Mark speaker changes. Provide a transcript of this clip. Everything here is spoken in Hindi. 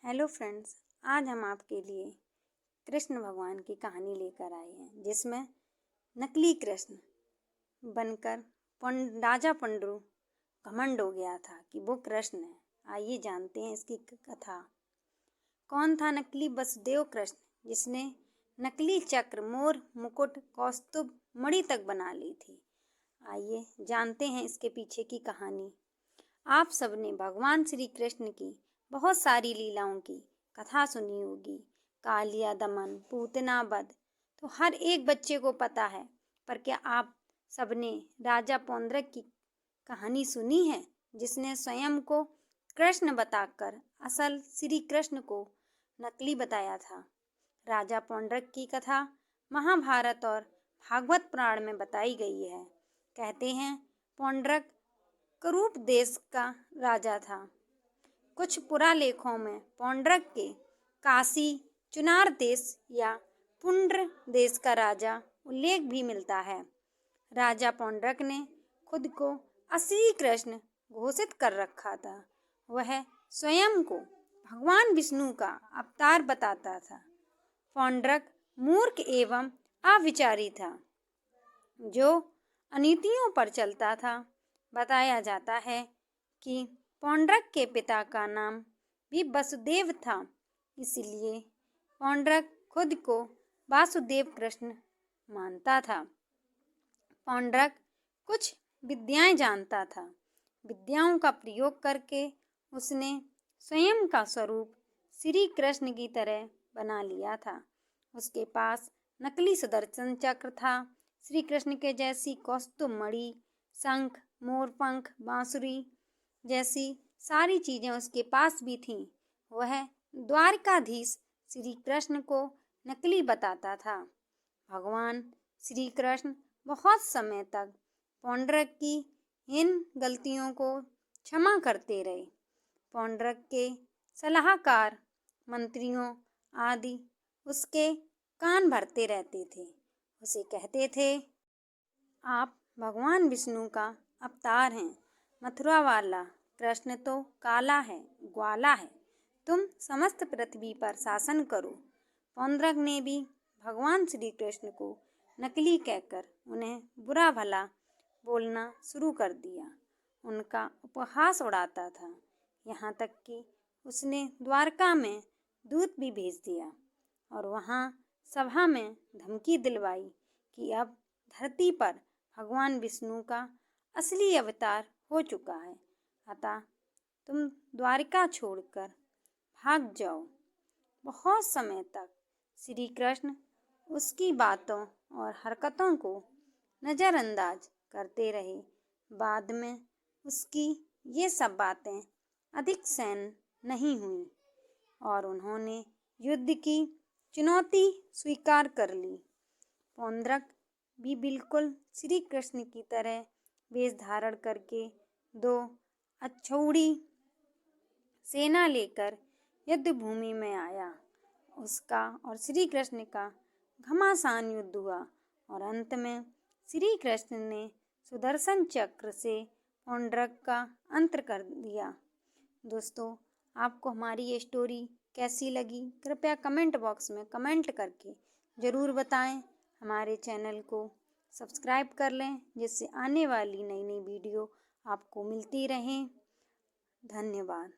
Speaker 1: हेलो फ्रेंड्स, आज हम आपके लिए कृष्ण भगवान की कहानी लेकर आए हैं, जिसमें नकली कृष्ण बनकर राजा पंडु घमंड हो गया था कि वो कृष्ण है। आइए जानते हैं इसकी कथा। कौन था नकली वसुदेव कृष्ण, जिसने नकली चक्र, मोर, मुकुट, कौस्तुभ, मणि तक बना ली थी। आइए जानते हैं इसके पीछे की कहानी। आप सबने भगवान श्री कृष्ण की बहुत सारी लीलाओं की कथा सुनी होगी। कालिया दमन, पूतना वध तो हर एक बच्चे को पता है, पर क्या आप सबने राजा पौंड्रक की कहानी सुनी है, जिसने स्वयं को कृष्ण बताकर असल श्री कृष्ण को नकली बताया था। राजा पौंड्रक की कथा महाभारत और भागवत पुराण में बताई गई है। कहते हैं पौंड्रक कुरुप देश का राजा था। कुछ पुरालेखों में पौंड्रक के काशी, चुनार देश या पुंड्र देश का राजा उल्लेख भी मिलता है। राजा पौंड्रक ने खुद को असली कृष्ण घोषित कर रखा था। वह स्वयं को भगवान विष्णु का अवतार बताता था। पौंड्रक मूर्ख एवं अविचारी था, जो अनीतियों पर चलता था। बताया जाता है कि पौंड्रक के पिता का नाम भी वसुदेव था, इसलिए पौंड्रक खुद को वासुदेव कृष्ण मानता था। पौंड्रक कुछ विद्याएं जानता था। विद्याओं का प्रयोग करके उसने स्वयं का स्वरूप श्री कृष्ण की तरह बना लिया था। उसके पास नकली सुदर्शन चक्र था। श्री कृष्ण के जैसी कौस्तुभ मणि, शंख, मोरपंख, बांसुरी जैसी सारी चीजें उसके पास भी थीं। वह द्वारकाधीश श्री कृष्ण को नकली बताता था। भगवान श्री कृष्ण बहुत समय तक पौंड्रक की इन गलतियों को क्षमा करते रहे। पौंड्रक के सलाहकार, मंत्रियों आदि उसके कान भरते रहते थे। उसे कहते थे, आप भगवान विष्णु का अवतार हैं। मथुरा वाला कृष्ण तो काला है, ग्वाला है। तुम समस्त पृथ्वी पर शासन करो। पौंड्रक ने भी भगवान श्री कृष्ण को नकली कहकर उन्हें बुरा भला बोलना शुरू कर दिया। उनका उपहास उड़ाता था। यहाँ तक कि उसने द्वारका में दूत भी भेज दिया और वहाँ सभा में धमकी दिलवाई कि अब धरती पर भगवान विष्णु का असली अवतार हो चुका है, अतः तुम द्वारिका छोड़कर भाग जाओ। बहुत समय तक श्री कृष्ण उसकी बातों और हरकतों को नज़रअंदाज करते रहे। बाद में उसकी ये सब बातें अधिक सहन नहीं हुई और उन्होंने युद्ध की चुनौती स्वीकार कर ली। पौंड्रक भी बिल्कुल श्री कृष्ण की तरह वेश धारण करके 2 अक्षौहिणी सेना लेकर युद्ध भूमि में आया। उसका और श्री कृष्ण का घमासान युद्ध हुआ और अंत में श्री कृष्ण ने सुदर्शन चक्र से पौंड्रक का अंत कर दिया। दोस्तों, आपको हमारी ये स्टोरी कैसी लगी, कृपया कमेंट बॉक्स में कमेंट करके ज़रूर बताएं। हमारे चैनल को सब्सक्राइब कर लें, जिससे आने वाली नई नई वीडियो आपको मिलती रहें। धन्यवाद।